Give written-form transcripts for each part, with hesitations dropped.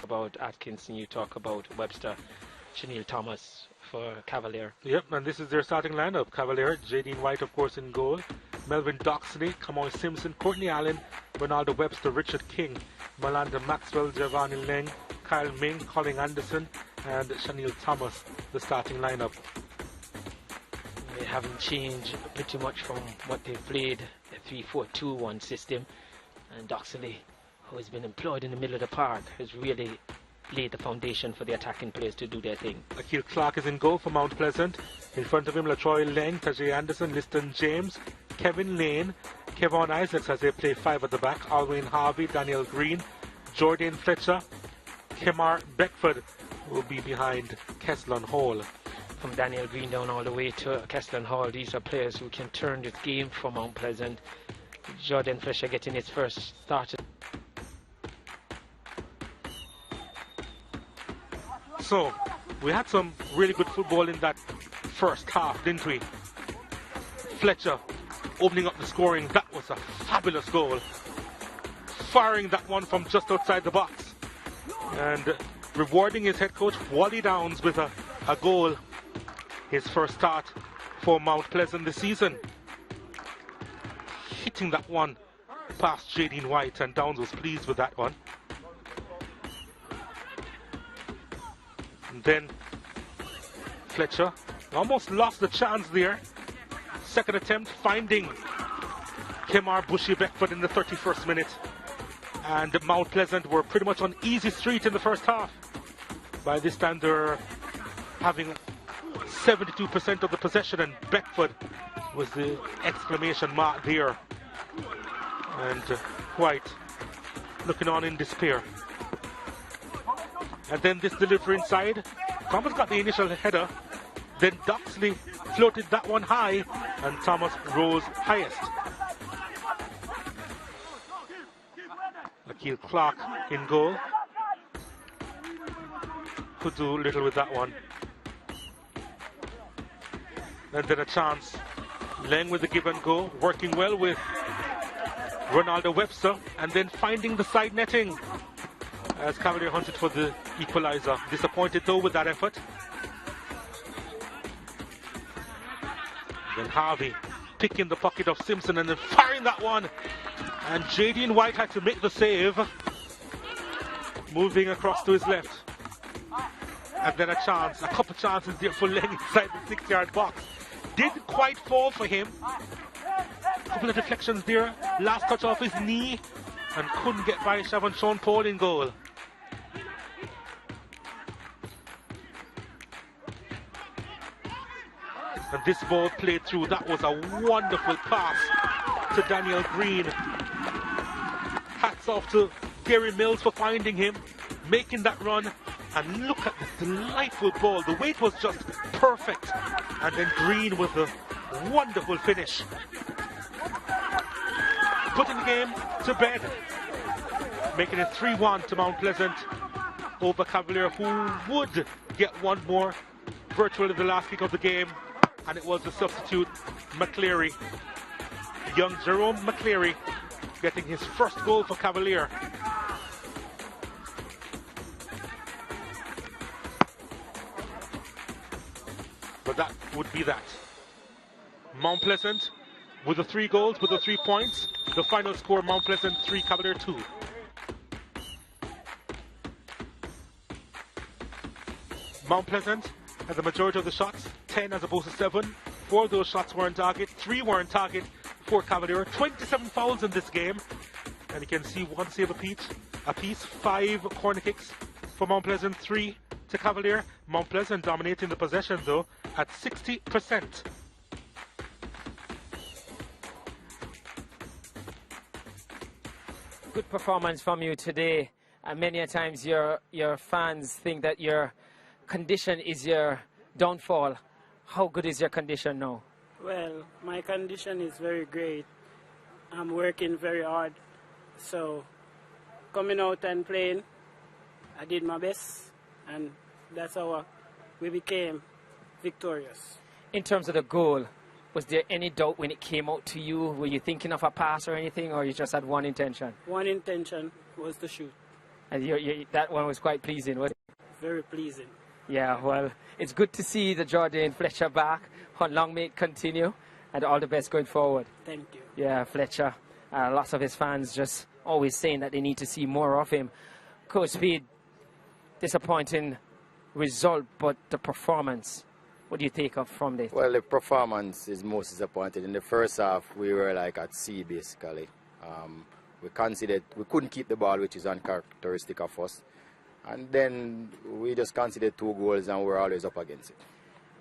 about Atkinson, you talk about Webster, Chanel Thomas for Cavalier. Yep, and this is their starting lineup. Cavalier, Jadine White, of course, in goal. Melvin Doxley, Kamoy Simpson, Courtney Allen, Ronaldo Webster, Richard King, Malanda Maxwell, Giovanni Leng, Kyle Ming, Colin Anderson, and Chanel Thomas, the starting lineup. They haven't changed pretty much from what they've played, the 3-4-2-1 system. And Doxley, who has been employed in the middle of the park, has really laid the foundation for the attacking players to do their thing. Akil Clark is in goal for Mount Pleasant. In front of him, LaTroy Leng, Tajay Anderson, Liston James, Kevin Lane, Kevon Isaacs as they play 5 at the back, Alwyn Harvey, Daniel Green, Jordan Fletcher, Kemar Beckford will be behind Kesslon Hall. From Daniel Green down all the way to Kesslon Hall, these are players who can turn this game for Mount Pleasant. Jordan Fletcher getting his first start. So, we had some really good football in that first half, didn't we? Fletcher opening up the scoring. That was a fabulous goal. Firing that one from just outside the box. And rewarding his head coach, Wally Downs, with a goal. His first start for Mount Pleasant this season. Hitting that one past Jadine White, and Downs was pleased with that one. And then Fletcher almost lost the chance there. Second attempt, finding Kemar Bushy Beckford in the 31st minute. And Mount Pleasant were pretty much on easy street in the first half. By this time they're having 72% of the possession, and Beckford was the exclamation mark there. And White looking on in despair. And then this delivery inside. Thomas got the initial header. Then Doxley floated that one high, and Thomas rose highest. Akil Clark in goal. Could do little with that one. And then a chance. Leng with the give and go, working well with Ronaldo Webster, and then finding the side netting as Cavalier hunted for the equalizer. Disappointed though with that effort. Then Harvey picking the pocket of Simpson and then firing that one. And Jadine White had to make the save. Moving across to his left. And then a chance, a couple chances there for Leng inside the 6-yard box. Didn't quite fall for him. Couple of deflections there. Last touch off his knee. And couldn't get by Shavon Sean Paul in goal. And this ball played through. That was a wonderful pass to Daniel Green. Hats off to Gary Mills for finding him, making that run. And look at this delightful ball. The weight was just perfect. And then Green with a wonderful finish. Putting the game to bed. Making it 3-1 to Mount Pleasant over Cavalier, who would get one more virtually the last kick of the game. And it was the substitute, McCleary. Young Jerome McCleary getting his first goal for Cavalier. But that would be that. Mount Pleasant with the 3 goals, with the 3 points. The final score, Mount Pleasant 3, Cavalier 2. Mount Pleasant had the majority of the shots, 10 as opposed to 7. 4 of those shots were on target, 3 were on target for Cavalier. 27 fouls in this game. And you can see 1 save apiece, 5 corner kicks for Mount Pleasant, 3 to Cavalier. Mount Pleasant dominating the possession though at 60%. Good performance from you today. And many a times your fans think that your condition is your downfall. How good is your condition now? Well, my condition is very great. I'm working very hard. So coming out and playing, I did my best, and that's how we became victorious. In terms of the goal, was there any doubt when it came out to you? Were you thinking of a pass or anything, or you just had one intention? One intention was to shoot. And that one was quite pleasing, wasn't it? Very pleasing. Yeah, well, it's good to see the Jordan Fletcher back. Long may it continue, and all the best going forward. Thank you. Yeah, Fletcher. Lots of his fans just always saying that they need to see more of him. Coach Speed, disappointing result, but the performance, what do you take of from this? Well, the performance is most disappointing. In the first half, we were like at sea, basically. We couldn't keep the ball, which is uncharacteristic of us. And then we just conceded 2 goals, and we're always up against it.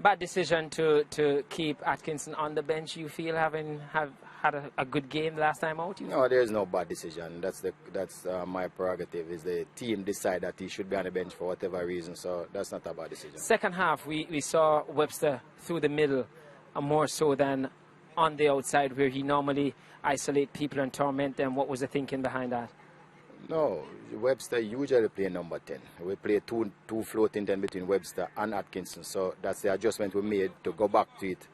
Bad decision to keep Atkinson on the bench, you feel, have had a good game last time out? No, there's no bad decision. That's my prerogative. Is the team decide that he should be on the bench for whatever reason, so that's not a bad decision. Second half, we saw Webster through the middle, more so than on the outside, where he normally isolate people and torment them. What was the thinking behind that? No, Webster usually play number 10. We play two floating 10 between Webster and Atkinson, so that's the adjustment we made to go back to it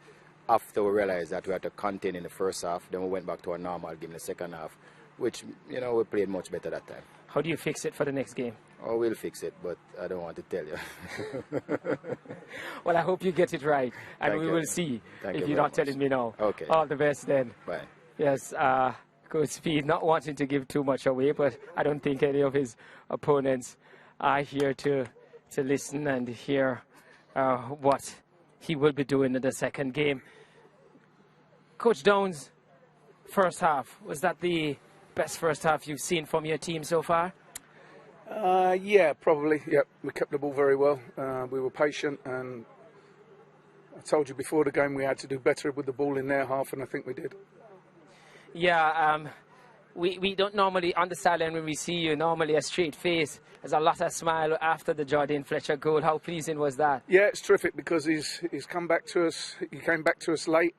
after we realized that we had to contain in the first half. Then we went back to our normal game in the second half, which, you know, we played much better that time. How do you fix it for the next game? Oh, we'll fix it, but I don't want to tell you. Well, I hope you get it right, and we will see if you're not telling me now. Okay. All the best then. Bye. Yes, Coach Speed, not wanting to give too much away, but I don't think any of his opponents are here to listen and hear what he will be doing in the second game. Coach Downs, first half, was that the best first half you've seen from your team so far? Yeah, probably. Yeah, we kept the ball very well. We were patient, and I told you before the game we had to do better with the ball in their half, and I think we did. Yeah, we don't normally, on the sideline when we see you, normally a straight face. There's a lot of smile after the Jordan Fletcher goal. How pleasing was that? Yeah, it's terrific because he's come back to us. He came back to us late,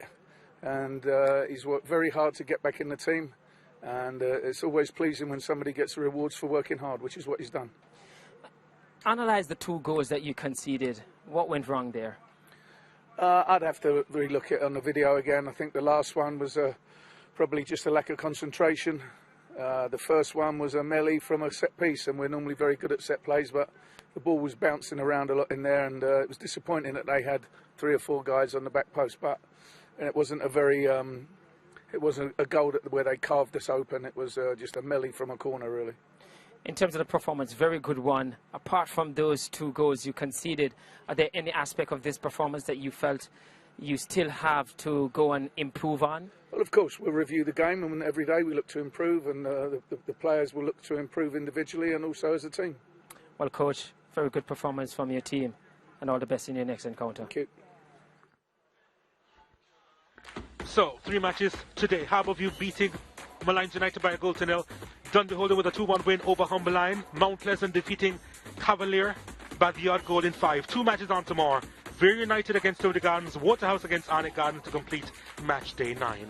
and he's worked very hard to get back in the team. And it's always pleasing when somebody gets rewards for working hard, which is what he's done. Analyse the 2 goals that you conceded. What went wrong there? I'd have to re-look it on the video again. I think the last one was probably just a lack of concentration. The first one was a melee from a set piece, and we're normally very good at set plays, but the ball was bouncing around a lot in there, and it was disappointing that they had 3 or 4 guys on the back post, but it wasn't a very... it wasn't a goal where they carved us open. It was just a melee from a corner, really. In terms of the performance, very good one. Apart from those 2 goals you conceded, are there any aspect of this performance that you felt you still have to go and improve on? Well, of course, we'll review the game, and every day we look to improve, and the players will look to improve individually and also as a team. Well, Coach, very good performance from your team, and all the best in your next encounter. Thank you. So, 3 matches today. Harbourview beating Malines United by a goal to 0. Dundee Holden with a 2-1 win over Humberline. Mount Pleasant defeating Cavalier by the odd goal in 5. 2 matches on tomorrow. Very United against Stony Gardens. Waterhouse against Arnett Gardens to complete match day 9.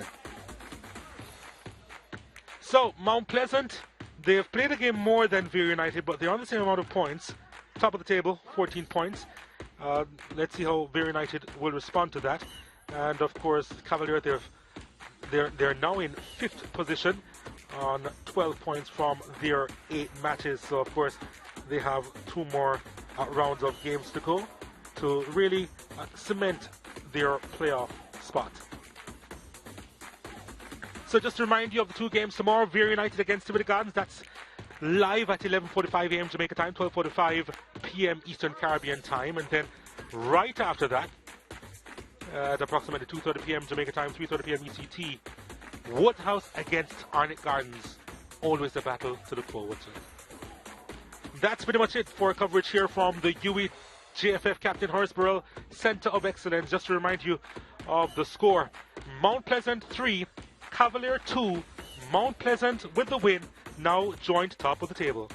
So, Mount Pleasant, they've played a game more than Very United, but they're on the same amount of points. Top of the table, 14 points. Let's see how Very United will respond to that. And of course, Cavalier, they're now in 5th position on 12 points from their 8 matches. So of course, they have 2 more rounds of games to go to really cement their playoff spot. So just to remind you of the 2 games tomorrow, Very United against Stony Gardens. That's live at 11:45 a.m. Jamaica time, 12:45 p.m. Eastern Caribbean time, and then right after that, at approximately 2:30 p.m. Jamaica time, 3:30 p.m. ECT, Woodhouse against Arnett Gardens. Always a battle to look forward to. That's pretty much it for coverage here from the UE JFF Captain Horace Burrell Centre of Excellence. Just to remind you of the score. Mount Pleasant 3, Cavalier 2. Mount Pleasant with the win, now joint top of the table.